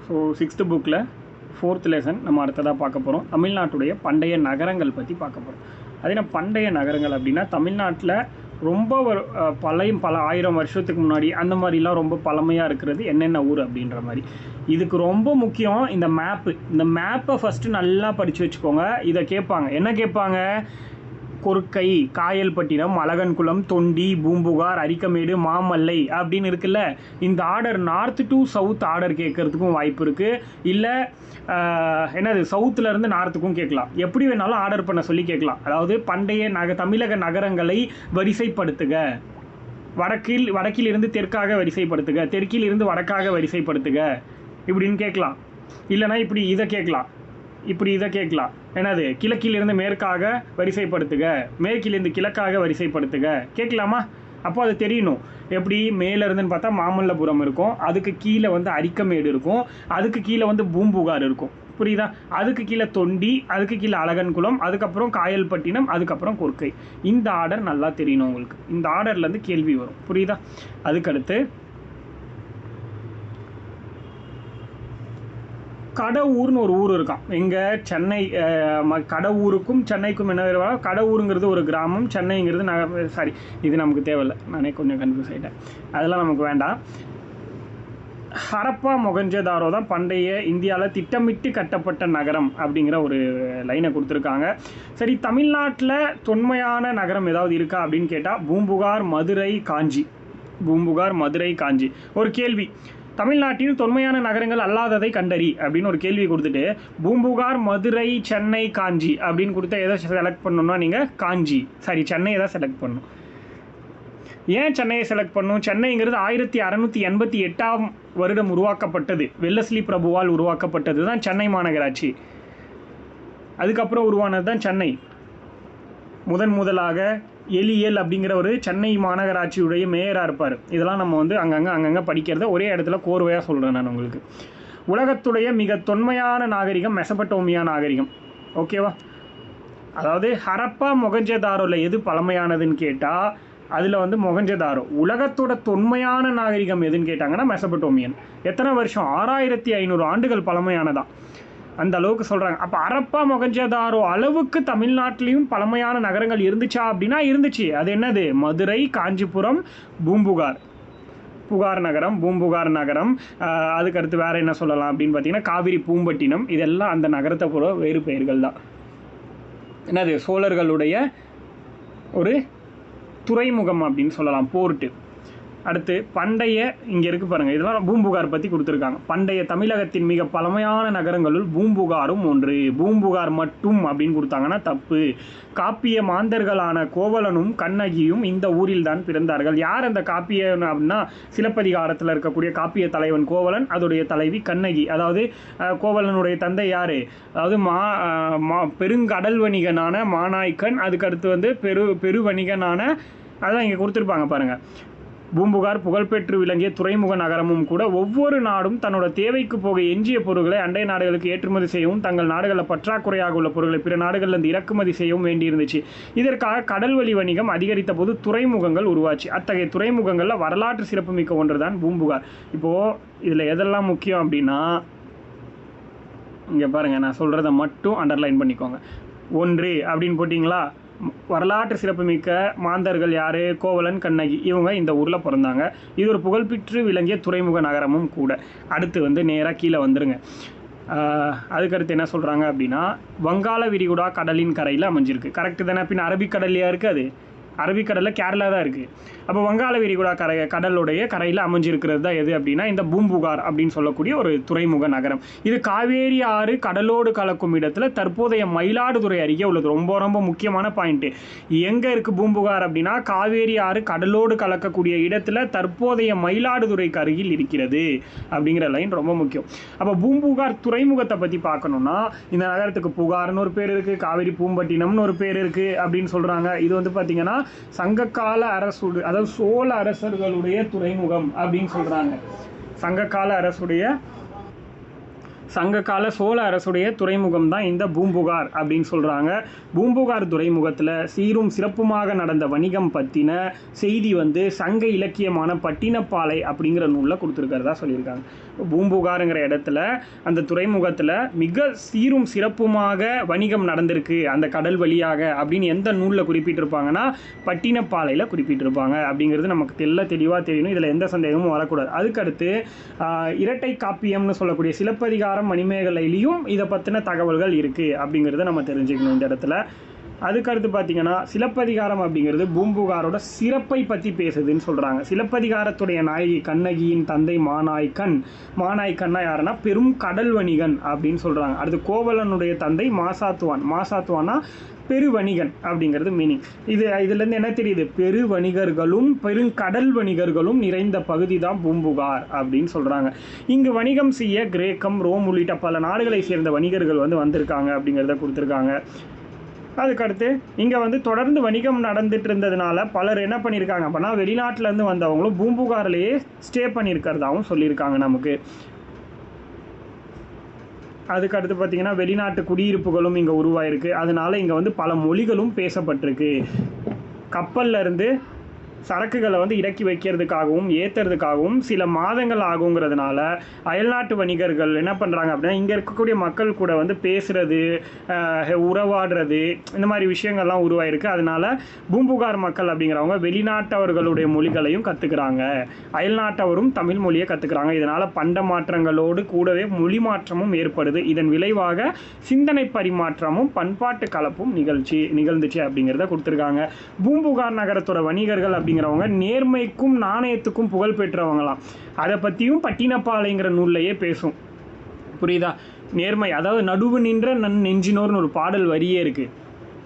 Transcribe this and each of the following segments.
So 6th புக்கில் 4th lesson நம்ம அடுத்ததாக பார்க்க போகிறோம். தமிழ்நாட்டுடைய பண்டைய நகரங்கள் பற்றி பார்க்க போகிறோம். அது என்ன பண்டைய நகரங்கள் அப்படின்னா, தமிழ்நாட்டில் ரொம்ப பல ஆயிரம் வருஷத்துக்கு முன்னாடி அந்த மாதிரிலாம் ரொம்ப பழமையாக இருக்கிறது என்னென்ன ஊர் அப்படின்ற மாதிரி. இதுக்கு ரொம்ப முக்கியம் இந்த மேப்பு. இந்த மேப்பை ஃபஸ்ட்டு நல்லா படித்து வச்சுக்கோங்க. இதை கேட்பாங்க. என்ன கேட்பாங்க? கொர்க்கை, காயல்பட்டினம், அழகன்குளம், தொண்டி, பூம்புகார், அரிக்கமேடு, மாமல்லை அப்படின்னு இருக்குல்ல. இந்த order north to south order கேட்கறதுக்கும் வாய்ப்பு இருக்குது. இல்லை என்னது சவுத்துலேருந்து நார்த்துக்கும் கேட்கலாம். எப்படி வேணாலும் ஆர்டர் பண்ண சொல்லி கேட்கலாம். அதாவது பண்டைய தமிழக நகரங்களை வரிசைப்படுத்துக, வடக்கிலிருந்து தெற்காக வரிசைப்படுத்துக, தெற்கிலிருந்து வடக்காக வரிசைப்படுத்துக இப்படின்னு கேட்கலாம். இல்லைனா இப்படி இதை கேட்கலாம். என்னது கிழக்கிலிருந்து மேற்காக வரிசைப்படுத்துக, மேற்கிலிருந்து கிழக்காக வரிசைப்படுத்துக கேட்கலாமா? அப்போ அது தெரியணும். எப்படி மேலேருந்துன்னு பார்த்தா மாமல்லபுரம் இருக்கும், அதுக்கு கீழே வந்து அரிக்கமேடு இருக்கும், அதுக்கு கீழே வந்து பூம்புகார் இருக்கும். புரியுதா? அதுக்கு கீழே தொண்டி, அதுக்கு கீழே அழகன்குளம், அதுக்கப்புறம் காயல்பட்டினம், அதுக்கப்புறம் கொர்க்கை. இந்த ஆர்டர் நல்லா தெரியணும் உங்களுக்கு. இந்த ஆர்டர்லேருந்து கேள்வி வரும். புரியுதா? அதுக்கடுத்து கடவுர்னு ஒரு ஊர் இருக்கான். எங்கே? சென்னை. கடவுருக்கும் சென்னைக்கும் என்ன வேறு? கடவுருங்கிறது ஒரு கிராமம், சென்னைங்கிறது சாரி, இது நமக்கு தேவையில்லை. நானே கொஞ்சம் கன்ஃபியூஸ் ஆகிட்டேன். அதெல்லாம் நமக்கு வேண்டாம். ஹரப்பா மொகஞ்சதாரோ தான் பண்டைய இந்தியாவில் திட்டமிட்டு கட்டப்பட்ட நகரம் அப்படிங்கிற ஒரு லைனை கொடுத்துருக்காங்க. சரி, தமிழ்நாட்டில் தொன்மையான நகரம் ஏதாவது இருக்கா அப்படின்னு கேட்டால் பூம்புகார், மதுரை, காஞ்சி. பூம்புகார், மதுரை, காஞ்சி. ஒரு கேள்வி, தமிழ்நாட்டில் தொன்மையான நகரங்கள் அல்லாததை கண்டறி அப்படின்னு ஒரு கேள்வி கொடுத்துட்டு பூம்புகார், மதுரை, சென்னை, காஞ்சி அப்படின்னு கொடுத்தா எதை செலக்ட் பண்ணணும்னா நீங்கள் சென்னையை தான் செலக்ட் பண்ணணும். ஏன் சென்னையை செலக்ட் பண்ணணும்? சென்னைங்கிறது 1688ஆம் வருடம் உருவாக்கப்பட்டது. வெல்லஸ்லி பிரபுவால் உருவாக்கப்பட்டது தான் சென்னை மாநகராட்சி. அதுக்கப்புறம் உருவானது தான் சென்னை. முதலாக எலியல் அப்படிங்கிற ஒரு சென்னை மாநகராட்சியுடைய மேயராக இருப்பார். இதெல்லாம் நம்ம வந்து அங்கங்கே படிக்கிறத ஒரே இடத்துல கோர்வையாக சொல்கிறேன் நான் உங்களுக்கு. உலகத்துடைய மிக தொன்மையான நாகரிகம் மெசபடோமியா நாகரிகம். ஓகேவா? அதாவது ஹரப்பா மொகஞ்சதாரோவில் எது பழமையானதுன்னு கேட்டால் அதில் வந்து மொகஞ்சதாரோ. உலகத்தோட தொன்மையான நாகரிகம் எதுன்னு கேட்டாங்கன்னா மெசபடோமியன். எத்தனை வருஷம்? 6500 ஆண்டுகள் பழமையானதான். அந்த அளவுக்கு சொல்கிறாங்க. அப்போ ஹரப்பா மொகஞ்சதாரோ அளவுக்கு தமிழ்நாட்டிலையும் பழமையான நகரங்கள் இருந்துச்சா அப்படின்னா இருந்துச்சு. அது என்னது? மதுரை, காஞ்சிபுரம், பூம்புகார் நகரம். அதுக்கடுத்து வேறு என்ன சொல்லலாம் அப்படின்னு பார்த்தீங்கன்னா காவிரி பூம்பட்டினம். இதெல்லாம் அந்த நகரத்தை போல வேறு பெயர்கள் தான். என்னது? சோழர்களுடைய ஒரு துறைமுகம் அப்படின்னு சொல்லலாம், போர்ட்டு. அடுத்து பண்டைய, இங்கே இருக்குது பாருங்கள், இதெல்லாம் பூம்புகார் பற்றி கொடுத்துருக்காங்க. பண்டைய தமிழகத்தின் மிக பழமையான நகரங்களுள் பூம்புகாரும் ஒன்று. பூம்புகார் மட்டும் அப்படின்னு கொடுத்தாங்கன்னா தப்பு. காப்பிய மாந்தர்களான கோவலனும் கண்ணகியும் இந்த ஊரில் தான் பிறந்தார்கள். யார் அந்த காப்பிய அப்படின்னா சிலப்பதிகாரத்தில் இருக்கக்கூடிய காப்பிய தலைவன் கோவலன், அதோடைய தலைவி கண்ணகி. அதாவது கோவலனுடைய தந்தை யார்? அதாவது பெருங்கடல் வணிகனான மாநாய்க்கன். அதுக்கடுத்து வந்து பெருவணிகனான, அதான் இங்கே கொடுத்துருப்பாங்க பாருங்கள். பூம்புகார் புகழ்பெற்று விளங்கிய துறைமுக நகரமும் கூட. ஒவ்வொரு நாடும் தன்னோட தேவைக்கு போக எஞ்சிய பொருட்களை அண்டை நாடுகளுக்கு ஏற்றுமதி செய்யவும், தங்கள் நாடுகளில் பற்றாக்குறையாக உள்ள பொருட்களை பிற நாடுகளிலிருந்து இறக்குமதி செய்யவும் வேண்டியிருந்துச்சு. இதற்காக கடல்வழி வணிகம் அதிகரித்த போது துறைமுகங்கள் உருவாச்சு. அத்தகைய துறைமுகங்களில் வரலாற்று சிறப்புமிக்க ஒன்று தான் பூம்புகார். இப்போது இதில் எதெல்லாம் முக்கியம் அப்படின்னா, இங்கே பாருங்கள், நான் சொல்கிறத மட்டும் அண்டர்லைன் பண்ணிக்கோங்க. 1 அப்படின்னு போட்டிங்களா? வரலாற்று சிறப்புமிக்க மாந்தர்கள் யார்? கோவலன், கண்ணகி. இவங்க இந்த ஊரில் பிறந்தாங்க. இது ஒரு புகழ்பெற்று விளங்கிய துறைமுக நகரமும் கூட. அடுத்து வந்து நேராக கீழே வந்துருங்க. அதுக்கடுத்து என்ன சொல்கிறாங்க அப்படின்னா, வங்காள விரிகுடா கடலின் கரையில் அமைஞ்சிருக்கு. கரெக்டு தானே? பின் அரபிக்கடல்லையா இருக்குது? அது அரபிக்கடலில் கேரளா தான் இருக்குது. அப்போ வங்காள விரிகுடா கடலுடைய கரையில் அமைஞ்சிருக்கிறது தான் எது அப்படின்னா இந்த பூம்புகார் அப்படின்னு சொல்லக்கூடிய ஒரு துறைமுக நகரம். இது காவேரி ஆறு கடலோடு கலக்கும் இடத்துல தற்போதைய மயிலாடுதுறை அருகே உள்ளது. ரொம்ப ரொம்ப முக்கியமான பாயிண்ட்டு. எங்கே இருக்குது பூம்புகார் அப்படின்னா காவேரி ஆறு கடலோடு கலக்கக்கூடிய இடத்துல தற்போதைய மயிலாடுதுறைக்கு அருகில் இருக்கிறது அப்படிங்கிற லைன் ரொம்ப முக்கியம். அப்போ பூம்புகார் துறைமுகத்தை பற்றி பார்க்கணுன்னா இந்த நகரத்துக்கு புகார்னு ஒரு பேர் இருக்குது, காவேரி பூம்பட்டினம்னு ஒரு பேர் இருக்குது அப்படின்னு சொல்கிறாங்க. இது வந்து பார்த்திங்கன்னா சங்ககால அரசு, அதாவது சோழ அரசர்களுடைய துறைமுகம் அப்படின்னு சொல்றாங்க. சங்ககால அரசுடைய சங்ககால சோழ அரசுடைய துறைமுகம் தான் இந்த பூம்புகார் அப்படின்னு சொல்கிறாங்க. பூம்புகார் துறைமுகத்தில் சீரும் சிறப்புமாக நடந்த வணிகம் பற்றின செய்தி வந்து சங்க இலக்கியமான பட்டினப்பாலை அப்படிங்கிற நூலில் கொடுத்துருக்கிறதா சொல்லியிருக்காங்க. பூம்புகாருங்கிற இடத்துல அந்த துறைமுகத்தில் மிக சீரும் சிறப்புமாக வணிகம் நடந்திருக்கு அந்த கடல் வழியாக அப்படின்னு எந்த நூலில் குறிப்பிட்டிருப்பாங்கன்னா பட்டினப்பாலையில் குறிப்பிட்டிருப்பாங்க அப்படிங்கிறது நமக்கு தெளிவாக தெரியணும். இதில் எந்த சந்தேகமும் வரக்கூடாது. அதுக்கடுத்து இரட்டை காப்பியம்னு சொல்லக்கூடிய சிலப்பதிகாரம் மணிமேகலையிலையும் இதை பற்றின தகவல்கள் இருக்குது அப்படிங்கிறத நம்ம தெரிஞ்சுக்கணும் இந்த இடத்துல. அதுக்கடுத்து பார்த்தீங்கன்னா சிலப்பதிகாரம் அப்படிங்கிறது பூம்புகாரோட சிறப்பை பற்றி பேசுதுன்னு சொல்கிறாங்க. சிலப்பதிகாரத்துடைய நாயகி கண்ணகியின் தந்தை மாநாய்க்கன். மாநாய்க்கன்னா யாருன்னா பெரும் கடல் வணிகன் அப்படின்னு சொல்கிறாங்க. அடுத்து கோவலனுடைய தந்தை மாசாத்துவான். மாசாத்துவானா பெருவணிகன் அப்படிங்கிறது மீனிங். இதுலேருந்து என்ன தெரியுது? பெருவணிகர்களும் பெருங்கடல் வணிகர்களும் நிறைந்த பகுதி தான் பூம்புகார் அப்படின்னு சொல்கிறாங்க. இங்கு வணிகம் செய்ய கிரேக்கம், ரோம் உள்ளிட்ட பல நாடுகளை சேர்ந்த வணிகர்கள் வந்திருக்காங்க அப்படிங்கிறத கொடுத்துருக்காங்க. அதுக்கடுத்து இங்கே தொடர்ந்து வணிகம் நடந்துட்டு இருந்ததுனால பலர் என்ன பண்ணியிருக்காங்க அப்படின்னா வெளிநாட்டிலேருந்து வந்தவங்களும் பூம்புகாரிலேயே ஸ்டே பண்ணியிருக்கிறதாகவும் சொல்லியிருக்காங்க நமக்கு. அதுக்கடுத்து பார்த்திங்கன்னா வெளிநாட்டு குடியிருப்புகளும் இங்கே உருவாயிருக்கு. அதனால் இங்கே பல மொழிகளும் பேசப்பட்டிருக்கு. கப்பலில் இருந்து சரக்குகளை இறக்கி வைக்கிறதுக்காகவும் ஏற்றுறதுக்காகவும் சில மாதங்கள் ஆகுங்கிறதுனால அயல்நாட்டு வணிகர்கள் என்ன பண்ணுறாங்க அப்படின்னா இங்கே இருக்கக்கூடிய மக்கள் கூட பேசுகிறது, உறவாடுறது, இந்த மாதிரி விஷயங்கள்லாம் உருவாயிருக்கு. அதனால் பூம்புகார் மக்கள் அப்படிங்கிறவங்க வெளிநாட்டவர்களுடைய மொழிகளையும் கற்றுக்குறாங்க, அயல்நாட்டவரும் தமிழ் மொழியை கற்றுக்குறாங்க. இதனால் பண்ட மாற்றங்களோடு கூடவே மொழி மாற்றமும் ஏற்படுது. இதன் விளைவாக சிந்தனை பரிமாற்றமும் பண்பாட்டு கலப்பும் நிகழ்ந்துச்சு அப்படிங்கிறத கொடுத்துருக்காங்க. பூம்புகார் நகரத்தோட வணிகர்கள் அப்படிங்கிறவங்க நேர்மைக்கும் நாணயத்துக்கும் புகழ் பெற்றவங்களாம். அதை பற்றியும் பட்டினப்பாலைங்கிற நூல்லையே பேசும். புரியுதா? நேர்மை, அதாவது நடுவு நின்ற நெஞ்சினோர்னு ஒரு பாடல் வரியே இருக்குது.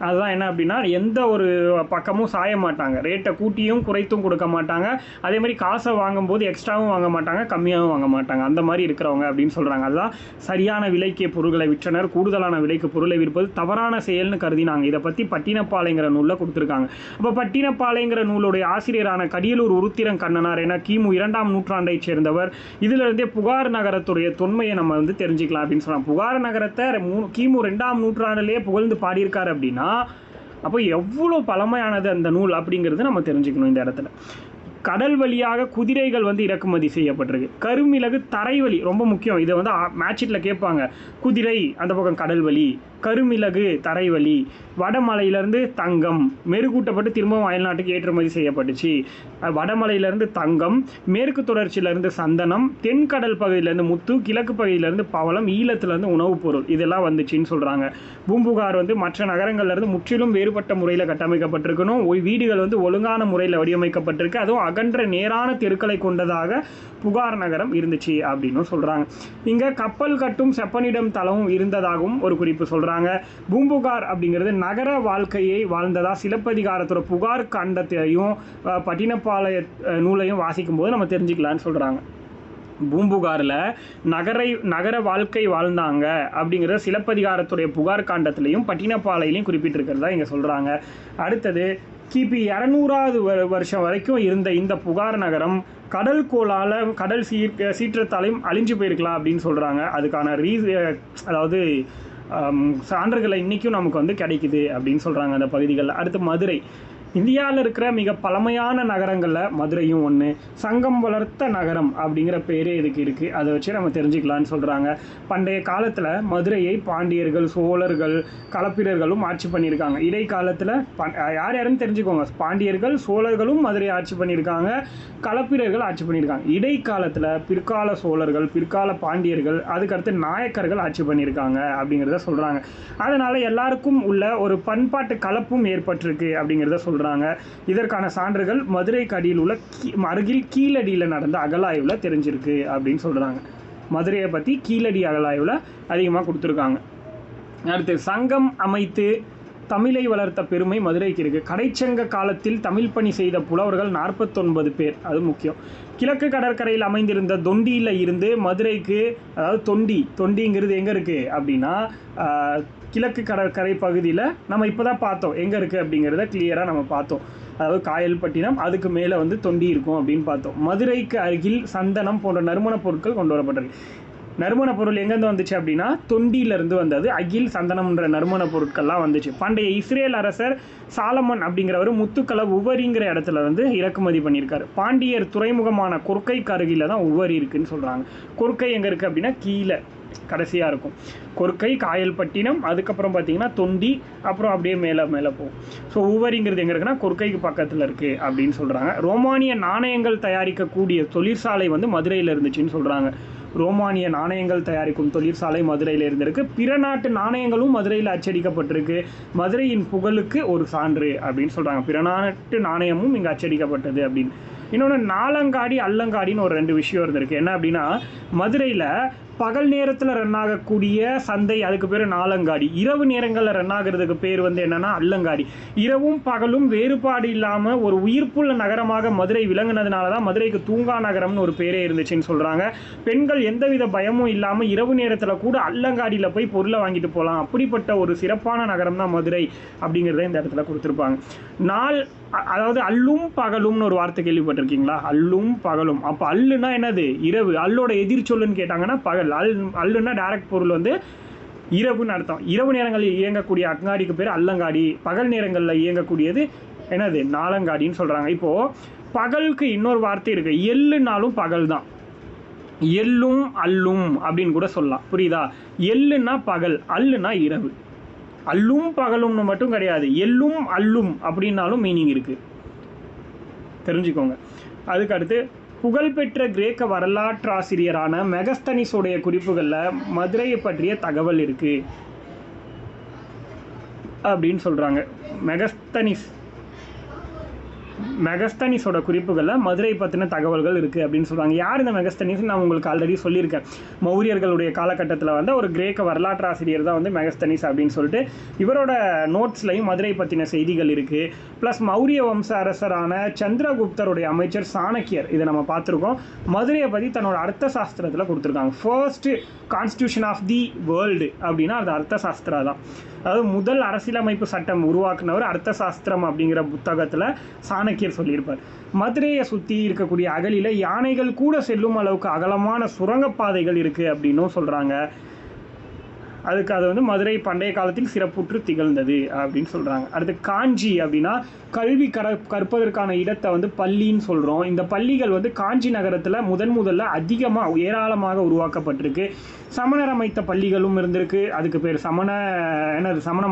அதுதான் என்ன அப்படின்னா எந்த ஒரு பக்கமும் சாய மாட்டாங்க, ரேட்டை கூட்டியும் குறைத்தும் கொடுக்க மாட்டாங்க. அதே மாதிரி காசை வாங்கும்போது எக்ஸ்ட்ராவும் வாங்க மாட்டாங்க, கம்மியாகவும் வாங்க மாட்டாங்க. அந்த மாதிரி இருக்கிறவங்க அப்படின்னு சொல்கிறாங்க. அதுதான் சரியான விலைக்கு பொருட்களை விற்றனர், கூடுதலான விலைக்கு பொருளை விற்பது தவறான செயல்னு கருதினாங்க. இதை பற்றி பட்டினப்பாலைங்கிற நூலில் கொடுத்துருக்காங்க. அப்போ பட்டினப்பாலைங்கிற நூலுடைய ஆசிரியரான கடியலூர் உருத்திரன் கண்ணனார் என கிமு 2ஆம் நூற்றாண்டை சேர்ந்தவர். இதிலிருந்தே புகார் நகரத்துடைய தொன்மையை நம்ம தெரிஞ்சுக்கலாம் அப்படின்னு சொன்னாங்க. புகார் நகரத்தை கிமு 2ஆம் நூற்றாண்டிலேயே புகழ்ந்து பாடியிருக்காரு அப்படின்னா அப்போ எவ்வளோ பழமையானது அந்த நூல் அப்படிங்கிறது நம்ம தெரிஞ்சுக்கணும் இந்த இடத்துல. கடல் வழியாக குதிரைகள் இறக்குமதி செய்யப்பட்டிருக்கு. கருமிளகு தரைவழி ரொம்ப முக்கியம். இதை மேட்சிட்டில் கேட்பாங்க. குதிரை அந்த பக்கம் கடல் வழி, கருமிளகு தரைவழி, வடமலையிலேருந்து தங்கம் மெருகூட்டப்பட்டு திரும்பவும் அயல்நாட்டுக்கு ஏற்றுமதி செய்யப்பட்டுச்சு. வடமலையிலேருந்து தங்கம், மேற்கு தொடர்ச்சியிலேருந்து சந்தனம், தென்கடல் பகுதியிலேருந்து முத்து, கிழக்கு பகுதியிலேருந்து பவளம், ஈழத்துலேருந்து உணவுப் பொருள் இதெல்லாம் வந்துச்சுன்னு சொல்கிறாங்க. பூம்புகார் மற்ற நகரங்கள்லேருந்து முற்றிலும் வேறுபட்ட முறையில் கட்டமைக்கப்பட்டிருக்கணும். வீடுகள் ஒழுங்கான முறையில் வடிவமைக்கப்பட்டிருக்கு. அதுவும் அகன்ற நேரான தெருக்களை கொண்டதாக புகார் நகரம் இருந்துச்சு அப்படின்னு சொல்கிறாங்க. இங்கே கப்பல் கட்டும் செப்பனிடம் தளமும் இருந்ததாகவும் ஒரு குறிப்பு சொல்கிறாங்க. பூம்புகார் அப்படிங்கிறது நகர வாழ்க்கையை வாழ்ந்ததா சிலப்பதிகாரத்தோட புகார் காண்டத்தையும் பட்டினப்பாளைய நூலையும் வாசிக்கும் போது நம்ம தெரிஞ்சுக்கலான்னு சொல்கிறாங்க. பூம்புகாரில் நகர வாழ்க்கை வாழ்ந்தாங்க அப்படிங்கிறத சிலப்பதிகாரத்துடைய புகார் காண்டத்திலையும் பட்டினப்பாலையிலையும் குறிப்பிட்டிருக்கிறதா இங்கே சொல்கிறாங்க. அடுத்தது கிபி 200ஆவது வருஷம் வரைக்கும் இருந்த இந்த புகார் நகரம் கடல் கோளால் கடல் சீற்றத்தாலையும் அழிஞ்சு போயிருக்கலாம் அப்படின்னு சொல்கிறாங்க. அதுக்கான அதாவது சான்றுகளை இன்றைக்கும் நமக்கு கிடைக்குது அப்படின்னு சொல்கிறாங்க அந்த பகுதிகளில். அடுத்து மதுரை. இந்தியாவில் இருக்கிற மிக பழமையான நகரங்களில் மதுரையும் ஒன்று. சங்கம் வளர்த்த நகரம் அப்படிங்கிற பேரே இதுக்கு இருக்குது. அதை வச்சு நம்ம தெரிஞ்சுக்கலான்னு சொல்கிறாங்க. பண்டைய காலத்தில் மதுரையை பாண்டியர்கள், சோழர்கள், களப்பிரர்களும் ஆட்சி பண்ணியிருக்காங்க. இடைக்காலத்தில் யாருன்னு தெரிஞ்சுக்கோங்க. பாண்டியர்கள், சோழர்களும் மதுரையை ஆட்சி பண்ணியிருக்காங்க, களப்பிரர்கள் ஆட்சி பண்ணியிருக்காங்க. இடைக்காலத்தில் பிற்கால சோழர்கள், பிற்கால பாண்டியர்கள், அதுக்கடுத்து நாயக்கர்கள் ஆட்சி பண்ணியிருக்காங்க அப்படிங்கிறத சொல்கிறாங்க. அதனால் எல்லாருக்கும் உள்ள ஒரு பண்பாட்டு கலப்பும் ஏற்பட்டிருக்கு அப்படிங்கிறத சொல்கிறாங்க. இதற்கான சான்றுகள் மதுரைக்கு அடியில் உள்ள அருகில் கீழடியில் நடந்த அகழாய்வில் தெரிஞ்சிருக்கு அப்படின்னு சொல்கிறாங்க. மதுரையை பற்றி கீழடி அகழாய்வில் அதிகமாக கொடுத்துருக்காங்க. அடுத்து சங்கம் அமைத்து தமிழை வளர்த்த பெருமை மதுரைக்கு இருக்குது. கடைச்சங்க காலத்தில் தமிழ் பணி செய்த புலவர்கள் 49 பேர். அது முக்கியம். கிழக்கு கடற்கரையில் அமைந்திருந்த தொண்டியில் இருந்து மதுரைக்கு, அதாவது தொண்டிங்கிறது எங்கே இருக்குது அப்படின்னா கிழக்கு கடற்கரை பகுதியில் நம்ம இப்போ தான் பார்த்தோம் எங்கே இருக்குது அப்படிங்கிறத கிளியராக நம்ம பார்த்தோம். அதாவது காயல்பட்டினம், அதுக்கு மேலே தொண்டி இருக்கும் அப்படின்னு பார்த்தோம். மதுரைக்கு அருகில் சந்தனம் போன்ற நறுமணப் பொருட்கள் கொண்டு வரப்பட்டிருக்கு. நறுமண பொருள் எங்கேருந்து வந்துச்சு அப்படின்னா தொண்டியிலிருந்து வந்தது. அகில், சந்தனம்ன்ற நறுமண பொருட்கள்லாம் வந்துச்சு. பண்டைய இஸ்ரேல் அரசர் சாலமன் அப்படிங்கிறவர் முத்துக்களை உவரிங்கிற இடத்துல வந்து இறக்குமதி பண்ணியிருக்காரு. பாண்டியர் துறைமுகமான கொர்க்கைக்கு அருகில தான் உவரி இருக்குன்னு சொல்கிறாங்க. கொர்க்கை எங்கே இருக்குது அப்படின்னா கீழே கடைசியாக இருக்கும். கொர்க்கை, காயல்பட்டினம், அதுக்கப்புறம் பார்த்தீங்கன்னா தொண்டி, அப்புறம் அப்படியே மேலே மேலே போகும். ஸோ உவரிங்கிறது எங்கே இருக்குன்னா கொர்க்கைக்கு பக்கத்தில் இருக்குது அப்படின்னு சொல்கிறாங்க. ரோமானிய நாணயங்கள் தயாரிக்கக்கூடிய தொழிற்சாலை வந்து மதுரையில் இருந்துச்சுன்னு சொல்கிறாங்க. ரோமானிய நாணயங்கள் தயாரிக்கும் தொழிற்சாலை மதுரையில் இருந்திருக்கு. பிற நாட்டு நாணயங்களும் மதுரையில் அச்சடிக்கப்பட்டிருக்கு. மதுரையின் புகழுக்கு ஒரு சான்று அப்படின்னு சொல்கிறாங்க. பிற நாட்டு நாணயமும் இங்கே அச்சடிக்கப்பட்டது அப்படின்னு. இன்னொன்று நாலங்காடி, அல்லங்காடின்னு ஒரு 2 விஷயம் இருந்திருக்கு. என்ன அப்படின்னா மதுரையில் பகல் நேரத்தில் ரன் ஆகக்கூடிய சந்தை, அதுக்கு பேர் நாலங்காடி. இரவு நேரங்களில் ரன் ஆகிறதுக்கு பேர் வந்து என்னென்னா அல்லங்காடி. இரவும் பகலும் வேறுபாடு இல்லாமல் ஒரு உயிர்ப்புள்ள நகரமாக மதுரை விளங்குனதுனால தான் மதுரைக்கு தூங்கா நகரம்னு ஒரு பேரே இருந்துச்சுன்னு சொல்கிறாங்க. பெண்கள் எந்தவித பயமும் இல்லாமல் இரவு நேரத்தில் கூட அல்லங்காடியில் போய் பொருளை வாங்கிட்டு போகலாம். அப்படிப்பட்ட ஒரு சிறப்பான நகரம் தான் மதுரை அப்படிங்கிறத இந்த இடத்துல கொடுத்துருப்பாங்க. அதாவது அல்லும் பகலும்னு ஒரு வார்த்தை கேள்விப்பட்டிருக்கீங்களா? அல்லும் பகலும். அப்போ அல்லுனா என்னது? இரவு. அல்லோட எதிர்ச்சொல்லுன்னு கேட்டாங்கன்னா பகல். அல்லுன்னா டைரக்ட் பொருள் வந்து இரவுன்னு அர்த்தம். இரவு நேரங்களில் இயங்கக்கூடிய அங்காடிக்கு பேர் அல்லங்காடி. பகல் நேரங்களில் இயங்கக்கூடியது என்னது? நாலங்காடின்னு சொல்கிறாங்க. இப்போது பகலுக்கு இன்னொரு வார்த்தை இருக்குது. எள்ளுனாலும் பகல் தான். எள்ளும் அல்லும் அப்படின்னு கூட சொல்லலாம். புரியுதா? எள்ளுன்னா பகல், அல்லுனா இரவு. அல்லும் பகலும்னு மட்டும் கிடையாது, எள்ளும் அல்லும் அப்படின்னாலும் மீனிங் இருக்குது, தெரிஞ்சுக்கோங்க. அதுக்கு அடுத்து புகழ்பெற்ற கிரேக்க வரலாற்றாசிரியரான மெகஸ்தனிஸோடைய குறிப்புகளில் மதுரையை பற்றிய தகவல் இருக்குது அப்படின்னு சொல்கிறாங்க. மெகஸ்தனிஸோட குறிப்புகளில் மதுரை பற்றின தகவல்கள் இருக்குது அப்படின்னு சொல்கிறாங்க. யார் இந்த மெகஸ்தனிஸ்? நான் உங்களுக்கு ஆல்ரெடி சொல்லியிருக்கேன். மௌரியர்களுடைய காலகட்டத்தில் வந்து ஒரு கிரேக்க வரலாற்றாசிரியர் தான் வந்து மெகஸ்தனிஸ் அப்படின்னு சொல்லிட்டு. இவரோட நோட்ஸ்லையும் மதுரை பற்றின செய்திகள் இருக்குது. ப்ளஸ் மௌரிய வம்ச அரசரான சந்திரகுப்தருடைய அமைச்சர் சாணக்கியர், இதை நம்ம பார்த்துருக்கோம், மதுரையை பற்றி தன்னோட அர்த்த சாஸ்திரத்தில் கொடுத்துருக்காங்க. First constitution of the world அப்படின்னா அது அர்த்த சாஸ்திரா தான். அதாவது முதல் அரசியலமைப்பு சட்டம் உருவாக்குனவர் அர்த்த சாஸ்திரம் அப்படிங்கிற புத்தகத்தில் சாணக்கியர் சொல்லியிருப்பார். மதுரையை சுற்றி இருக்கக்கூடிய அகலில் யானைகள் கூட செல்லும் அளவுக்கு அகலமான சுரங்கப்பாதைகள் இருக்குது அப்படின்னும் சொல்கிறாங்க. அதுக்கு அது வந்து மதுரை பண்டைய காலத்தில் சிறப்புற்று திகழ்ந்தது அப்படின்னு சொல்கிறாங்க. அடுத்து காஞ்சி அப்படின்னா கல்வி கற்பதற்கான இடத்தை வந்து பள்ளின்னு சொல்கிறோம். இந்த பள்ளிகள் வந்து காஞ்சி நகரத்தில் முதல்ல அதிகமாக ஏராளமாக உருவாக்கப்பட்டிருக்கு. சமணர் அமைத்த பள்ளிகளும் இருந்திருக்கு. அதுக்கு பேர் சமண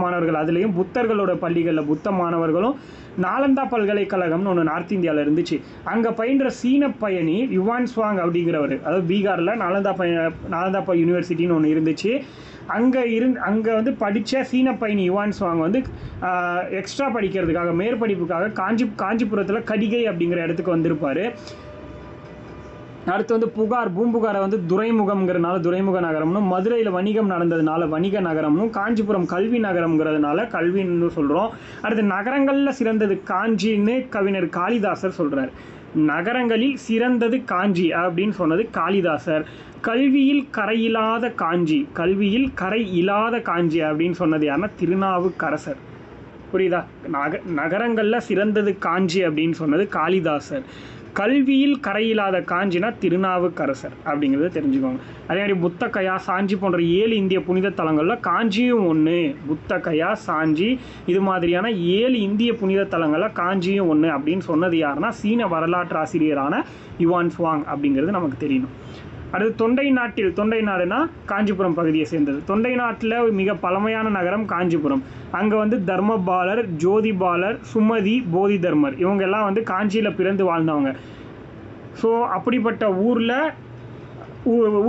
மாணவர்கள். அதுலேயும் புத்தர்களோட பள்ளிகளில் புத்த மாணவர்களும். நாலந்தா பல்கலைக்கழகம்னு ஒன்று நார்த் இந்தியாவில் இருந்துச்சு. அங்கே பயின்ற சீன பயணி யுவான் சுவாங் அப்படிங்கிறவர், அதாவது பீகாரில் நாலந்தா யூனிவர்சிட்டின்னு ஒன்று இருந்துச்சு. அங்கே வந்து படித்த சீன பயணி யுவான் சுவாங் வந்து எக்ஸ்ட்ரா படிக்கிறதுக்காக, மேற்படிப்புக்காக காஞ்சிபுரத்தில் கடிகை அப்படிங்கிற இடத்துக்கு வந்திருப்பார். அடுத்து வந்து பூம்புகாரை வந்து துறைமுகம்ங்கிறதுனால துறைமுக நகரம்னு, மதுரையில் வணிகம் நடந்ததுனால வணிக நகரம்னு, காஞ்சிபுரம் கல்வி நகரம்ங்கிறதுனால கல்வின்னு சொல்கிறோம். அடுத்து நகரங்களில் சிறந்தது காஞ்சின்னு கவிஞர் காளிதாசர் சொல்கிறார். நகரங்களில் சிறந்தது காஞ்சி அப்படின்னு சொன்னது காளிதாசர். கல்வியில் கரை இல்லாத காஞ்சி அப்படின்னு சொன்னது யாருன்னா திருநாவுக்கரசர். புரியுதா? நகரங்களில் சிறந்தது காஞ்சி அப்படின்னு சொன்னது காளிதாசர். கல்வியில் கரையில்லாத காஞ்சினா திருநாவுக்கரசர் அப்படிங்கிறத தெரிஞ்சுக்கோங்க. அதே மாதிரி புத்தகயா, சாஞ்சி போன்ற 7 இந்திய புனித தலங்களில் காஞ்சியும் ஒன்று. புத்தகயா, சாஞ்சி இது மாதிரியான 7 இந்திய புனித தலங்களில் காஞ்சியும் ஒன்று அப்படின்னு சொன்னது யாருன்னா சீன வரலாற்று ஆசிரியரான யுவான் சுவாங் அப்படிங்கிறது நமக்கு தெரியணும். அடுத்து தொண்டை நாடுனா காஞ்சிபுரம் பகுதியை சேர்ந்தது. தொண்டை நாட்டில் மிக பழமையான நகரம் காஞ்சிபுரம். அங்கே வந்து தர்மபாலர், ஜோதிபாலர், சுமதி, போதி தர்மர் இவங்க எல்லாம் வந்து காஞ்சியில் பிறந்து வாழ்ந்தவங்க. ஸோ அப்படிப்பட்ட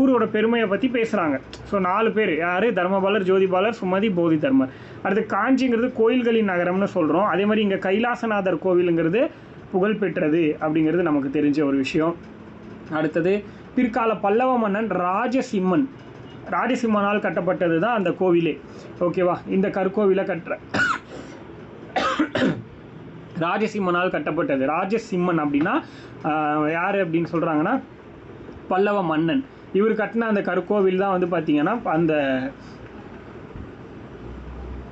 ஊரோட பெருமையை பற்றி பேசுகிறாங்க. ஸோ 4 பேர் யார்? தர்மபாலர், ஜோதிபாலர், சுமதி, போதி தர்மர். அடுத்து காஞ்சிங்கிறது கோயில்களின் நகரம்னு சொல்கிறோம். அதே மாதிரி இங்கே கைலாசநாதர் கோவிலுங்கிறது புகழ்பெற்றது அப்படிங்கிறது நமக்கு தெரிஞ்ச ஒரு விஷயம். அடுத்தது பிற்கால பல்லவ மன்னன் ராஜசிம்மனால் கட்டப்பட்டது தான் அந்த கோவிலே. ஓகேவா? இந்த கற்கோவிலை ராஜசிம்மனால் கட்டப்பட்டது. ராஜசிம்மன் அப்படின்னா யார் அப்படின்னு சொல்கிறாங்கன்னா பல்லவ மன்னன். இவர் கட்டின அந்த கற்கோவில் தான் வந்து பார்த்திங்கன்னா அந்த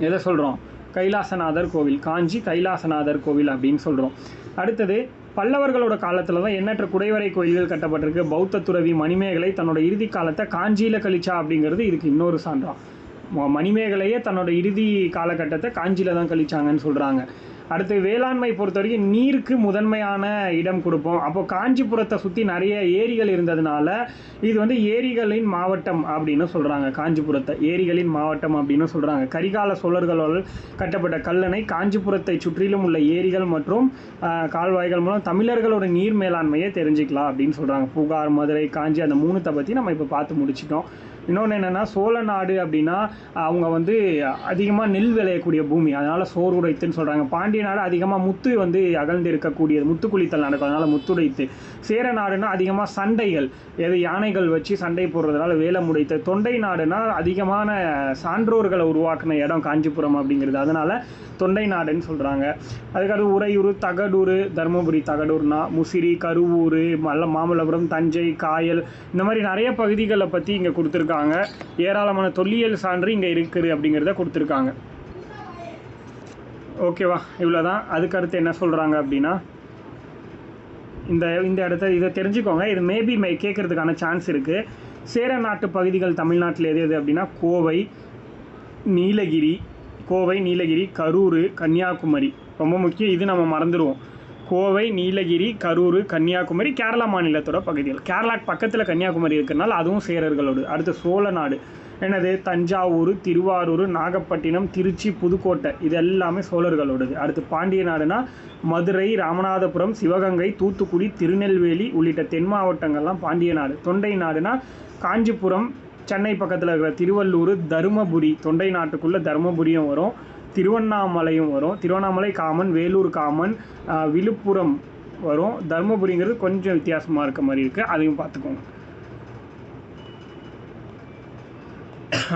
எதை சொல்கிறோம்? கைலாசநாதர் கோவில். காஞ்சி கைலாசநாதர் கோவில் அப்படின்னு சொல்கிறோம். அடுத்தது பல்லவர்களோட காலத்தில் தான் எண்ணற்ற குடைவரை கோயில்கள் கட்டப்பட்டிருக்கு. பௌத்த துறவி மணிமேகலை தன்னோட இறுதி காலத்தை காஞ்சியில் கழிச்சா அப்படிங்கிறது இதுக்கு இன்னொரு சான்றாம். மணிமேகலையே தன்னோட இறுதி காலகட்டத்தை காஞ்சியில் தான் கழிச்சாங்கன்னு சொல்கிறாங்க. அடுத்து வேளாண்மை பொறுத்த வரைக்கும் நீருக்கு முதன்மையான இடம் கொடுப்போம். அப்போது காஞ்சிபுரத்தை சுற்றி நிறைய ஏரிகள் இருந்ததுனால இது வந்து ஏரிகளின் மாவட்டம் அப்படின்னு சொல்கிறாங்க. காஞ்சிபுரத்தை ஏரிகளின் மாவட்டம் அப்படின்னு சொல்கிறாங்க. கரிகால சோழர்களால் கட்டப்பட்ட கல்லணை காஞ்சிபுரத்தை சுற்றிலும் உள்ள ஏரிகள் மற்றும் கால்வாய்கள் மூலம் தமிழர்களோட நீர் மேலாண்மையை தெரிஞ்சுக்கலாம் அப்படின்னு சொல்கிறாங்க. புகார், மதுரை, காஞ்சி அந்த 3த்தை பற்றி நம்ம இப்போ பார்த்து முடிச்சிட்டோம். இன்னொன்று என்னென்னா, சோழ நாடு அப்படின்னா அவங்க வந்து அதிகமாக நெல் விளையக்கூடிய பூமி, அதனால் சோறு உடைத்துன்னு சொல்கிறாங்க. பாண்டிய நாடு அதிகமாக முத்து வந்து அகழ்ந்து இருக்கக்கூடியது, முத்து குளித்தல் நடக்கும், அதனால் முத்துடைத்து. சேர நாடுனா அதிகமாக சண்டைகள், எது யானைகள் வச்சு சண்டை போடுறதுனால வேலமுடைத்து. தொண்டை நாடுனா அதிகமான சான்றோர்களை உருவாக்கின இடம் காஞ்சிபுரம் அப்படிங்கிறது, அதனால் தொண்டை நாடுன்னு சொல்கிறாங்க. அதுக்கடுத்து உறையூர், தகடூர், தருமபுரி தகடூர்னா, முசிறி, கருவூர், மாமல்லபுரம், தஞ்சை, காயல், இந்த மாதிரி நிறைய பகுதிகளை பற்றி இங்கே கொடுத்துருக்காங்க. ஏராளமான தொல்லியல் சான்று இங்கே இருக்குது அப்படிங்கிறத கொடுத்துருக்காங்க. ஓகேவா, இவ்வளோதான். அதுக்கடுத்து என்ன சொல்கிறாங்க அப்படின்னா, இந்த இடத்த இதை தெரிஞ்சுக்கோங்க, இது மேபி கேட்குறதுக்கான சான்ஸ் இருக்குது. சேர நாட்டு பகுதிகள் தமிழ்நாட்டில் எது அப்படின்னா கோவை, நீலகிரி, கரூர், கன்னியாகுமரி. ரொம்ப முக்கியம், இது நம்ம மறந்துடுவோம். கோவை, நீலகிரி, கரூர், கன்னியாகுமரி கேரளா மாநிலத்தோட பகுதிகள். கேரளா பக்கத்தில் கன்னியாகுமரி இருக்கிறனால அதுவும் சேரர்களோடு. அடுத்து சோழ நாடு என்னது, தஞ்சாவூர், திருவாரூர், நாகப்பட்டினம், திருச்சி, புதுக்கோட்டை, இது எல்லாமே சோழர்களோடது. அடுத்து பாண்டிய நாடுனா மதுரை, ராமநாதபுரம், சிவகங்கை, தூத்துக்குடி, திருநெல்வேலி உள்ளிட்ட தென் மாவட்டங்கள்லாம் பாண்டிய நாடு. தொண்டை நாடுனா காஞ்சிபுரம், சென்னை பக்கத்தில் இருக்கிற திருவள்ளூர், தருமபுரி, தொண்டை நாட்டுக்குள்ளே தருமபுரியும் வரும், திருவண்ணாமலையும் வரும். திருவண்ணாமலை காமன், வேலூர் காமன், விழுப்புரம் வரும். தருமபுரிங்கிறது கொஞ்சம் வித்தியாசமாக இருக்க மாதிரி இருக்குது, அதையும் பார்த்துக்கோங்க.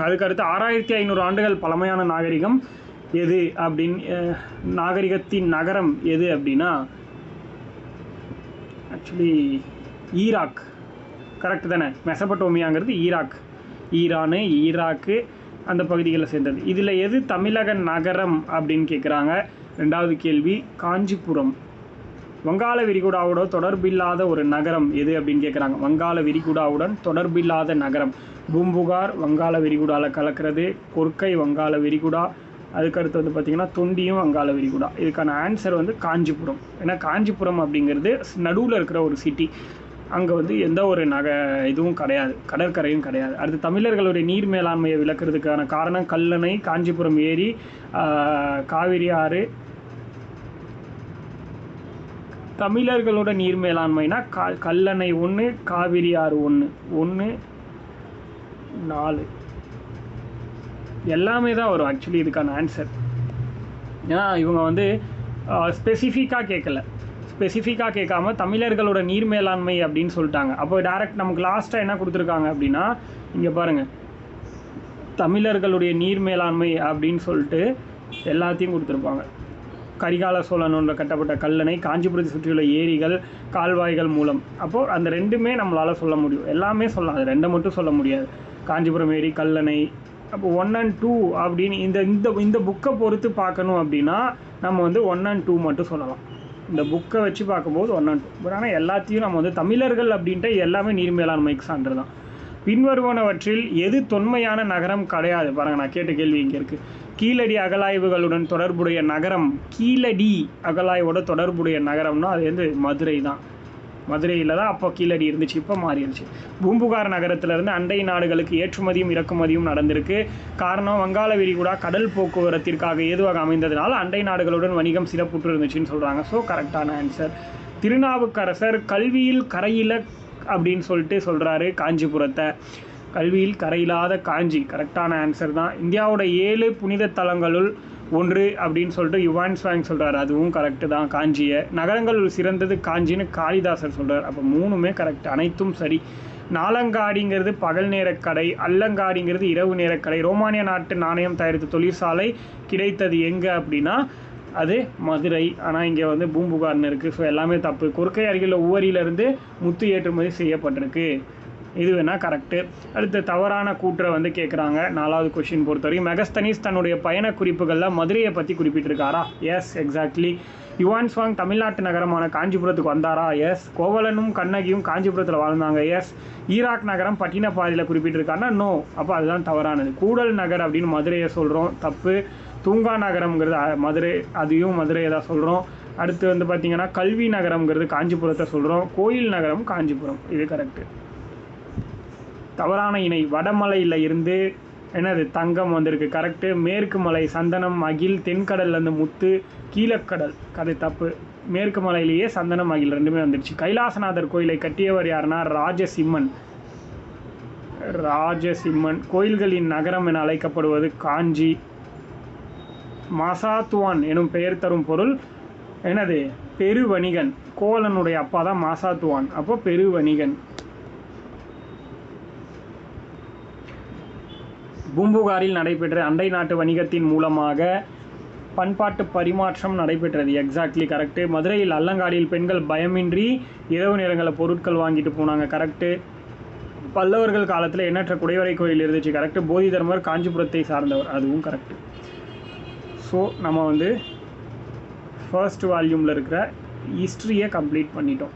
அதுக்கடுத்து 6500 ஆண்டுகள் பழமையான நாகரிகம் எது அப்படின்னு, நாகரிகத்தின் நகரம் எது அப்படின்னா ஆக்சுவலி ஈராக். கரெக்டு தானே? மெசபடோமியாங்கிறது ஈரானு, ஈராக்கு அந்த பகுதிகளில் சேர்ந்தது. இதில் எது தமிழக நகரம் அப்படின்னு கேட்குறாங்க. 2வது கேள்வி, காஞ்சிபுரம். வங்காள விரிகுடாவோட தொடர்பில்லாத ஒரு நகரம் எது அப்படின்னு கேட்குறாங்க. வங்காள விரிகுடாவுடன் தொடர்பில்லாத நகரம். பூம்புகார் வங்காள விரிகுடாவில் கலக்கிறது, கொர்க்கை வங்காள விரிகுடா, அதுக்கடுத்து வந்து பார்த்திங்கன்னா தொண்டியும் வங்காள விரிகுடா. இதுக்கான ஆன்சர் வந்து காஞ்சிபுரம். ஏன்னா காஞ்சிபுரம் அப்படிங்கிறது நடுவில் இருக்கிற ஒரு சிட்டி, அங்கே வந்து எந்த ஒரு இதுவும் கிடையாது, கடற்கரையும் கிடையாது. அடுத்து தமிழர்களுடைய நீர் மேலாண்மையை விளக்குறதுக்கான காரணம் கல்லணை, காஞ்சிபுரம் ஏரி, காவிரி ஆறு. தமிழர்களோட நீர் மேலாண்மைனா கல்லணை 1, காவிரி ஆறு 1, 4 எல்லாமே தான் வரும் ஆக்சுவலி இதுக்கான ஆன்சர். ஏன்னா இவங்க வந்து ஸ்பெசிஃபிக்காக கேட்காம தமிழர்களோட நீர் மேலாண்மை அப்படின்னு சொல்லிட்டாங்க. அப்போ டைரக்ட் நமக்கு லாஸ்ட்டாக என்ன கொடுத்துருக்காங்க அப்படின்னா, இங்கே பாருங்கள், தமிழர்களுடைய நீர் மேலாண்மை அப்படின்னு சொல்லிட்டு எல்லாத்தையும் கொடுத்துருப்பாங்க. கரிகால சோழனோட கட்டப்பட்ட கல்லணை, காஞ்சிபுரத்தை சுற்றியுள்ள ஏரிகள், கால்வாய்கள் மூலம். அப்போது அந்த 2மே நம்மளால் சொல்ல முடியும், எல்லாமே சொல்லலாம், அது 2 மட்டும் சொல்ல முடியாது. காஞ்சிபுரம் ஏரி, கல்லணை. அப்போ 1 and 2 அப்படின்னு இந்த புக்கை பொறுத்து பார்க்கணும் அப்படின்னா நம்ம வந்து 1 and 2 மட்டும் சொல்லலாம். இந்த புக்கை வச்சு பார்க்கும்போது 1 and 2. பட் ஆனால் எல்லாத்தையும் நம்ம வந்து தமிழர்கள் அப்படின்ட்டு எல்லாமே நீர் மேலாண்மைக்கு சான்று தான். பின்வருவனவற்றில் எது தொன்மையான நகரம் கிடையாது? பாருங்கள், நான் கேட்ட கேள்வி இங்கே இருக்குது. கீழடி அகலாய்வுகளுடன் தொடர்புடைய நகரம், கீழடி அகலாய்வோட தொடர்புடைய நகரம்னா அது வந்து மதுரை தான். மதுரையில் தான் அப்போ கீழடி இருந்துச்சு, இப்போ மாறிடுச்சு. பூம்புகார் நகரத்திலிருந்து அண்டை நாடுகளுக்கு ஏற்றுமதியும் இறக்குமதியும் நடந்திருக்கு. காரணம் வங்காள விரிகுடா கடல் போக்குவரத்திற்காக ஏதுவாக அமைந்ததுனால அண்டை நாடுகளுடன் வணிகம் சிறப்புற்று இருந்துச்சுன்னு சொல்கிறாங்க. ஸோ கரெக்டான ஆன்சர். திருநாவுக்கரசர் கல்வியில் கரையில அப்படின்னு சொல்லிட்டு சொல்கிறாரு காஞ்சிபுரத்தை. கல்வியில் கரையில்லாத காஞ்சி கரெக்டான ஆன்சர் தான். இந்தியாவோட 7 புனித தலங்களுள் ஒன்று அப்படின்னு சொல்லிட்டு யுவான் ஸ்வாங் சொல்கிறார், அதுவும் கரெக்டு தான். காஞ்சியை நகரங்கள் சிறந்தது காஞ்சின்னு காளிதாசர் சொல்கிறார். அப்போ 3மே கரெக்ட், அனைத்தும் சரி. நாலங்காடிங்கிறது பகல் நேரக்கடை, அல்லங்காடிங்கிறது இரவு நேரக்கடை. ரோமானிய நாட்டு நாணயம் தயாரித்த தொழிற்சாலை கிடைத்தது எங்கே அப்படின்னா அது மதுரை. ஆனால் இங்கே வந்து பூம்புகார்னு இருக்குது. ஸோ எல்லாமே தப்பு. கொர்க்கை அருகில் உவரியிலிருந்து முத்து ஏற்றுமதி செய்யப்பட்டிருக்கு, இது வேணால் கரெக்டு. அடுத்து தவறான கூற்றை வந்து கேட்குறாங்க. 4வது கொஷின் பொறுத்தவரைக்கும் மெகஸ்தனிஸ் தன்னுடைய பயண குறிப்புகளில் மதுரையை பற்றி குறிப்பிட்டிருக்காரா? S, exactly. யுவான்ஸ்வாங் தமிழ்நாட்டு நகரமான காஞ்சிபுரத்துக்கு வந்தாரா? எஸ். கோவலனும் கண்ணகியும் காஞ்சிபுரத்தில் வாழ்ந்தாங்க. எஸ். ஈராக் நகரம் பட்டினப்பாறையில் குறிப்பிட்டிருக்காருன்னா நோ. அப்போ அதுதான் தவறானது. கூடல் நகர் அப்படின்னு மதுரையை சொல்கிறோம், தப்பு. தூங்கா நகரம்ங்கிறது மதுரை, அதையும் மதுரையை தான் சொல்கிறோம். அடுத்து வந்து பார்த்திங்கன்னா கல்வி நகரம்ங்கிறது காஞ்சிபுரத்தை சொல்கிறோம். கோயில் நகரம் காஞ்சிபுரம், இது கரெக்டு. தவறான இணை வடமலையில் இருந்து என்னது தங்கம் வந்திருக்கு, கரெக்டு. மேற்கு மலை சந்தனம் அகில், தென்கடல்லேருந்து முத்து, கீழக்கடல் அது தப்பு. மேற்கு மலையிலேயே சந்தனம் அகில் ரெண்டுமே வந்துடுச்சு. கைலாசநாதர் கோயிலை கட்டியவர் யாருன்னா ராஜசிம்மன். ராஜசிம்மன். கோயில்களின் நகரம் என அழைக்கப்படுவது காஞ்சி. மாசாத்துவான் எனும் பெயர் தரும் பொருள் என்னது? பெருவணிகன். கோவலனுடைய அப்பா தான் மாசாத்துவான், அப்போ பெருவணிகன். பூம்புகாரில் நடைபெற்ற அண்டை நாட்டு வணிகத்தின் மூலமாக பண்பாட்டு பரிமாற்றம் நடைபெற்றது. Exactly correct. மதுரையில் அல்லங்காடியில் பெண்கள் பயமின்றி இரவு நேரங்களில் பொருட்கள் வாங்கிட்டு போனாங்க. கரெக்டு. பல்லவர்கள் காலத்தில் எண்ணற்ற குடைவரை கோயில் இருந்துச்சு. கரெக்டு. போதி தர்மர் காஞ்சிபுரத்தை சார்ந்தவர், அதுவும் கரெக்டு. ஸோ நம்ம வந்து ஃபர்ஸ்ட் வால்யூமில் இருக்கிற ஹிஸ்ட்ரியை கம்ப்ளீட் பண்ணிட்டோம்.